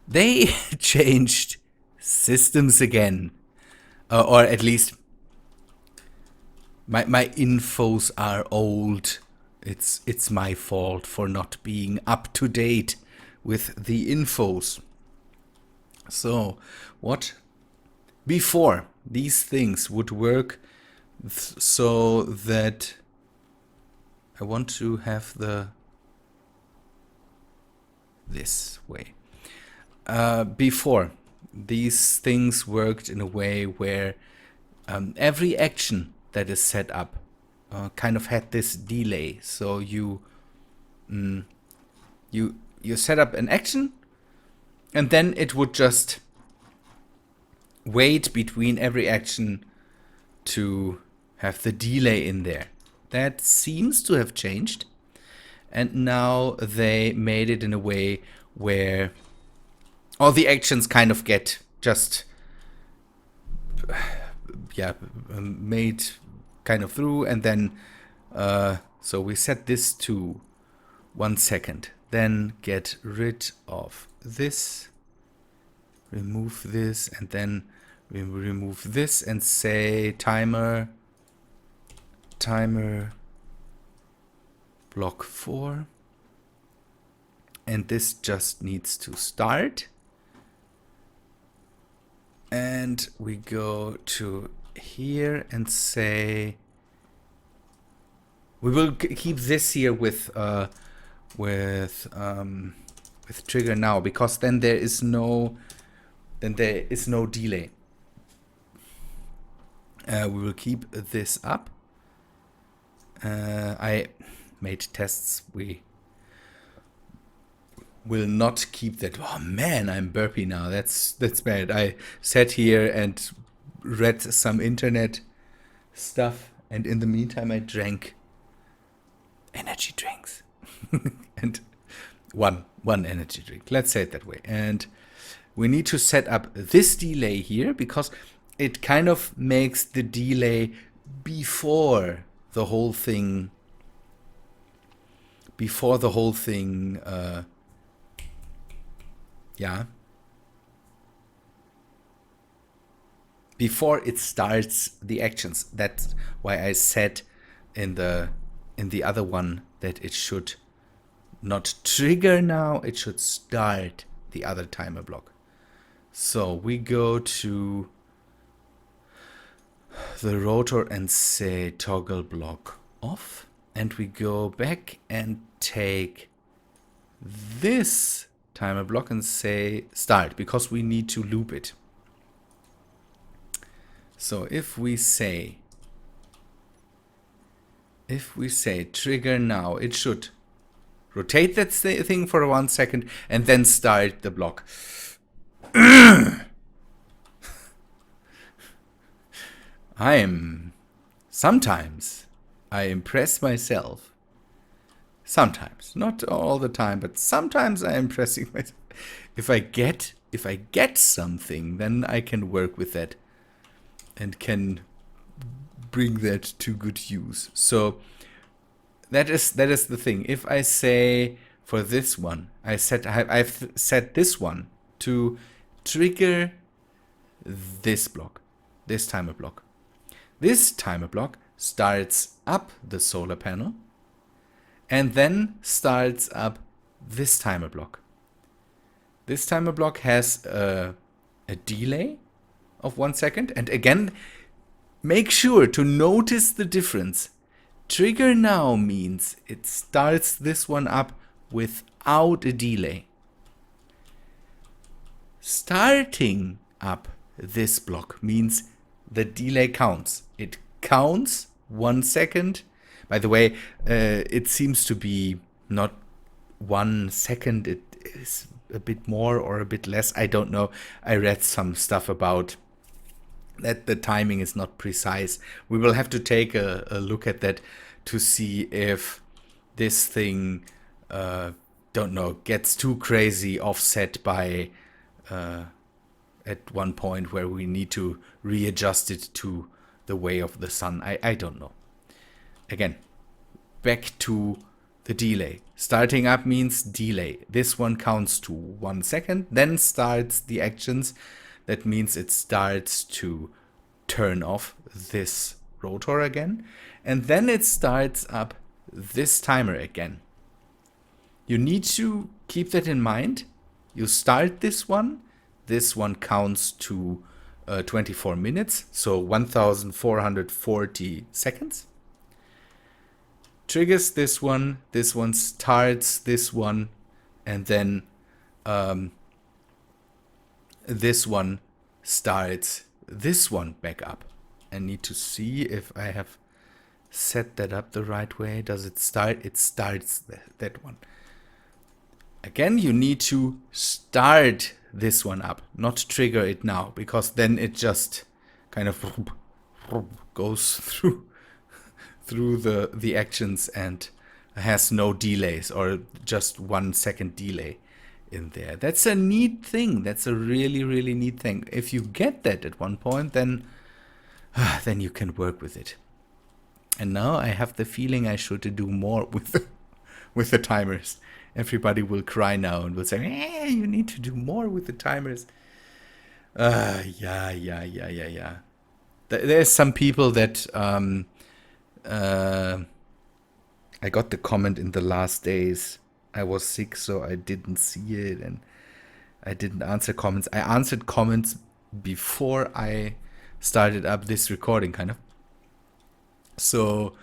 They changed systems again. Or at least my infos are old. It's my fault for not being up to date with the infos. So, what before these things would work so that I want to have this way. Before these things worked in a way where every action that is set up kind of had this delay. So you set up an action, and then it would just wait between every action to have the delay in there. That seems to have changed, and now they made it in a way where all the actions kind of get just made kind of through, and then so we set this to 1 second, then get rid of this, remove this, and then we remove this and say timer block 4, and this just needs to start. And we go to here and say we will keep this here with trigger now, because then there is no delay. We will keep this up. I made tests. We will not keep that. Oh man, I'm burpy now. That's bad. I sat here and read some internet stuff, and in the meantime I drank energy drinks. And one energy drink. Let's say it that way. And we need to set up this delay here, because it kind of makes the delay before the whole thing before it starts the actions. That's why I said in the other one that it should not trigger now, it should start the other timer block. So we go to the rotor and say toggle block off, and we go back and take this timer block and say start, because we need to loop it. So if we say trigger now, it should rotate that thing for 1 second and then start the block. Sometimes I impress myself. Sometimes, not all the time, but sometimes I am impressing myself. If I get something, then I can work with that and can bring that to good use. So that is the thing. If I say for this one, I've set this one to trigger this block, this timer block. This timer block starts up the solar panel and then starts up this timer block. This timer block has a delay of 1 second. And again, make sure to notice the difference. Trigger now means it starts this one up without a delay. Starting up this block means the delay counts. It counts 1 second. By the way, it seems to be not 1 second. It is a bit more or a bit less. I don't know. I read some stuff about that the timing is not precise. We will have to take a look at that to see if this thing, gets too crazy offset by at one point where we need to readjust it to the way of the sun. I don't know. Again, back to the delay. Starting up means delay. This one counts to 1 second, then starts the actions. That means it starts to turn off this rotor again, and then it starts up this timer again. You need to keep that in mind. You start this one counts to 24 minutes, so 1440 seconds. Triggers this one starts this one, and then this one starts this one back up. I need to see if I have set that up the right way. Does it start? It starts that one. Again, you need to start this one up, not trigger it now, because then it just kind of goes through the actions and has no delays, or just 1 second delay in there. That's a neat thing. That's a really, really neat thing. If you get that at one point, then you can work with it. And now I have the feeling I should do more with the timers. Everybody will cry now and will say, you need to do more with the timers. Yeah. There's some people that I got the comment in the last days. I was sick, so I didn't see it, and I didn't answer comments. I answered comments before I started up this recording, kind of. So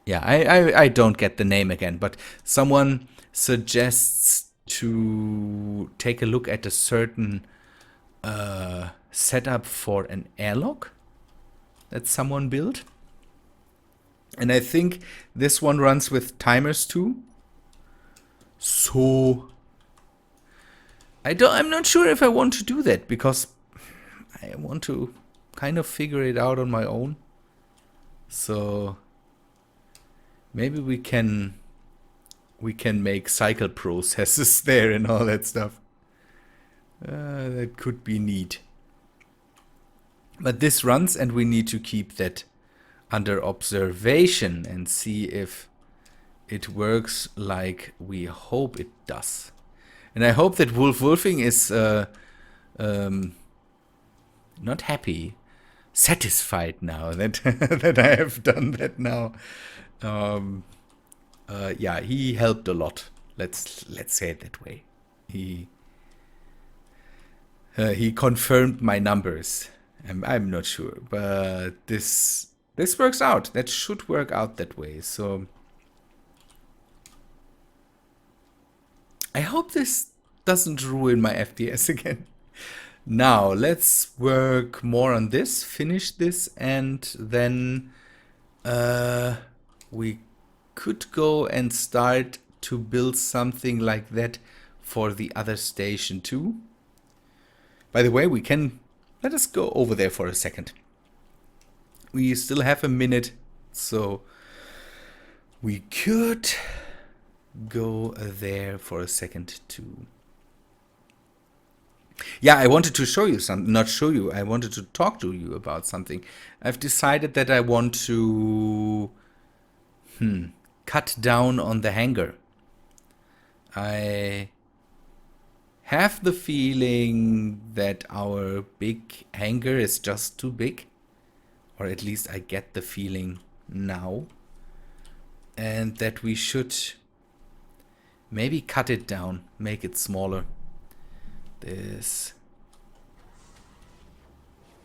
yeah, I don't get the name again, but someone suggests to take a look at a certain setup for an airlock that someone built. And I think this one runs with timers too. So I'm not sure if I want to do that, because I want to kind of figure it out on my own. So maybe we can make cycle processes there and all that stuff. That could be neat. But this runs, and we need to keep that under observation and see if it works like we hope it does. And I hope that Wolfing is not happy, satisfied now that that I have done that now. Yeah, he helped a lot. Let's say it that way. He confirmed my numbers. I'm not sure, but this works out. That should work out that way. So I hope this doesn't ruin my FPS again. Now let's work more on this, finish this, and then we could go and start to build something like that for the other station too. By the way, let us go over there for a second. We still have a minute, so we could go there for a second too. Yeah, I wanted to show you something. Not show you, I wanted to talk to you about something. I've decided that I want to cut down on the hangar. I have the feeling that our big hangar is just too big. Or at least I get the feeling now. And that we should maybe cut it down, make it smaller. This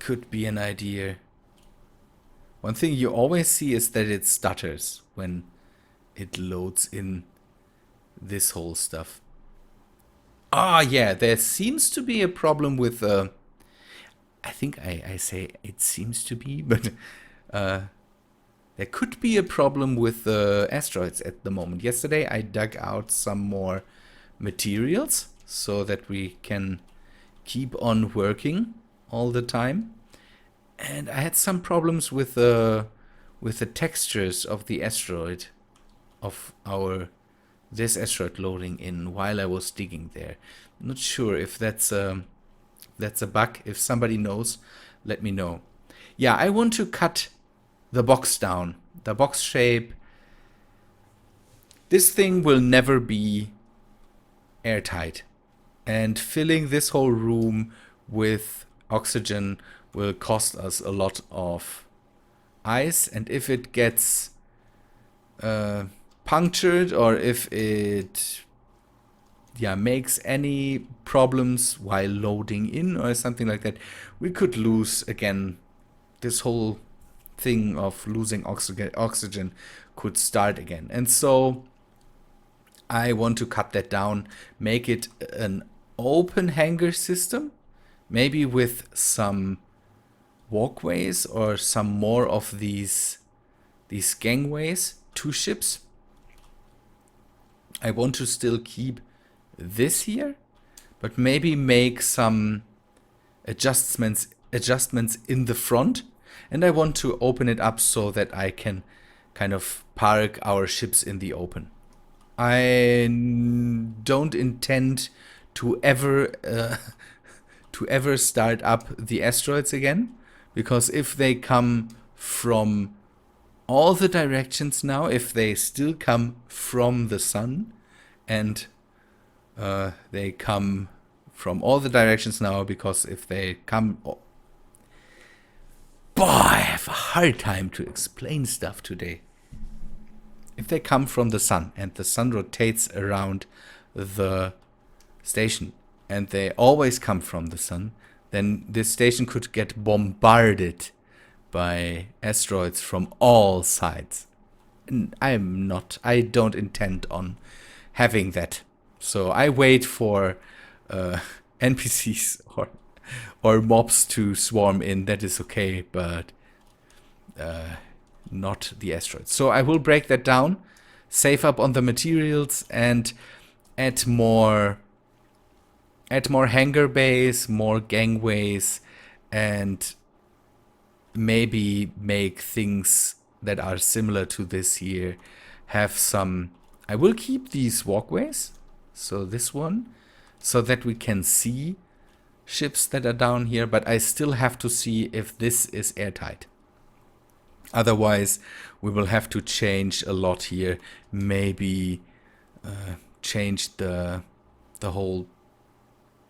could be an idea. One thing you always see is that it stutters when it loads in this whole stuff. Yeah, there seems to be a problem with I think I say it seems to be, but there could be a problem with asteroids at the moment. Yesterday I dug out some more materials so that we can keep on working all the time. And I had some problems with the textures of the asteroid, of this asteroid loading in while I was digging there. I'm not sure if that's a bug. If somebody knows, let me know. Yeah, I want to cut the box down. The box shape. This thing will never be airtight. And filling this whole room with oxygen will cost us a lot of ice. And if it gets punctured, or if it makes any problems while loading in or something like that, we could lose again. This whole thing of losing oxygen could start again. And so I want to cut that down, make it an open hangar system, maybe with some walkways or some more of these gangways to ships. I want to still keep this here, but maybe make some adjustments in the front, and I want to open it up so that I can kind of park our ships in the open. I don't intend to ever start up the asteroids again, because if they come from all the directions now, if they still come from the sun, and they come from all the directions now, because if they come... Boy, I have a hard time to explain stuff today. If they come from the sun, and the sun rotates around the station, and they always come from the sun, then this station could get bombarded by asteroids from all sides. And I don't intend on having that. So I wait for NPCs or mobs to swarm in. That is okay, but not the asteroids. So I will break that down, save up on the materials, and add more hangar bays, more gangways, and maybe make things that are similar to this here. Have some... I will keep these walkways, so this one, so that we can see ships that are down here, but I still have to see if this is airtight. Otherwise, we will have to change a lot here. Maybe change the whole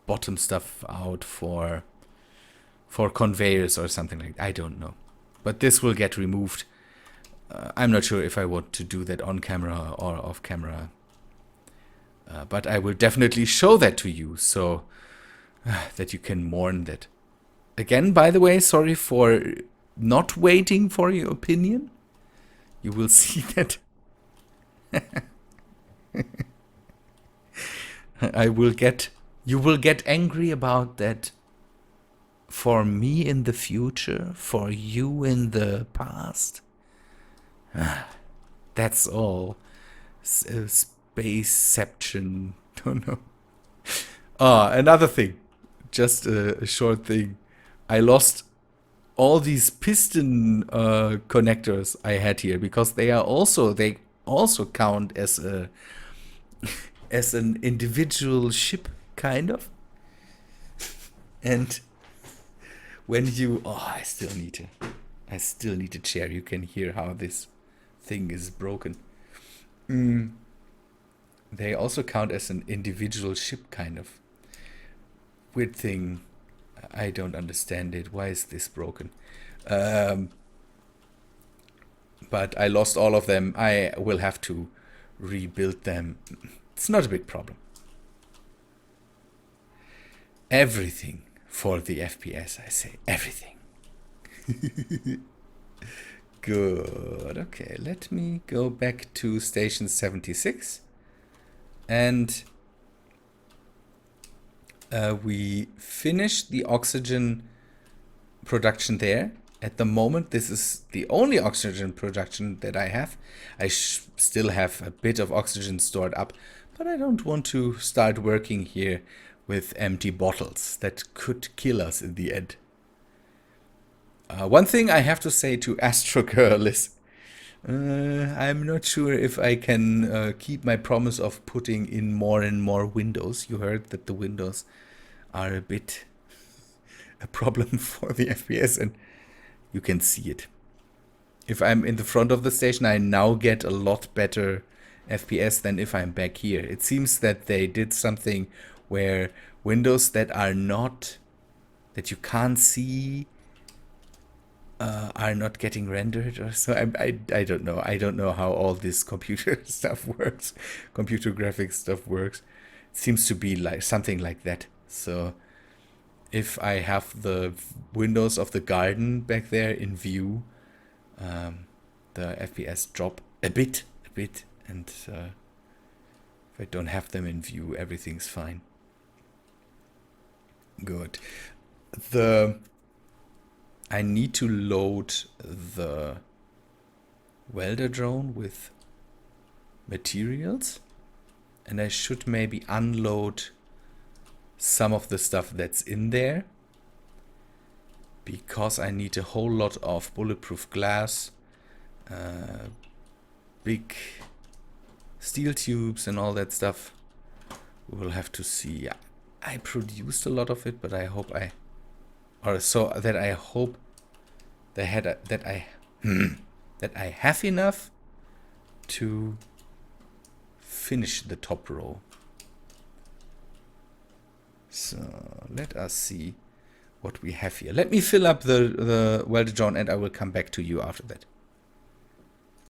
bottom stuff out for conveyors or something like that. I don't know. But this will get removed. I'm not sure if I want to do that on camera or off camera. But I will definitely show that to you, so that you can mourn that. Again, by the way, sorry for not waiting for your opinion. You will see that. You will get angry about that. For me in the future, for you in the past. That's all. Spaceception. Don't know. Another thing. Just a short thing. I lost all these piston connectors I had here, because they also count as an individual ship, kind of. And when you... I still need to share. You can hear how this thing is broken. They also count as an individual ship, kind of. Weird thing. I don't understand it. Why is this broken? But I lost all of them. I will have to rebuild them. It's not a big problem. Everything for the FPS, I say. Everything. Good. Okay, let me go back to station 76. And we finished the oxygen production there. At the moment, this is the only oxygen production that I have. I still have a bit of oxygen stored up, but I don't want to start working here with empty bottles. That could kill us in the end. One thing I have to say to Astro Girl is I'm not sure if I can keep my promise of putting in more and more windows. You heard that the windows are a bit a problem for the FPS, and you can see it. If I'm in the front of the station, I now get a lot better FPS than if I'm back here. It seems that they did something where windows that are not, that you can't see, are not getting rendered or so. I don't know. I don't know how all this computer stuff works. Computer graphics stuff works. It seems to be like something like that. So if I have the windows of the garden back there in view, the FPS drop a bit, and if I don't have them in view, everything's fine. Good. I need to load the welder drone with materials, and I should maybe unload some of the stuff that's in there, because I need a whole lot of bulletproof glass, big steel tubes and all that stuff. We'll have to see. I produced a lot of it, but I hope I hope that I have enough to finish the top row. So let us see what we have here. Let me fill up the welder drone, and I will come back to you after that.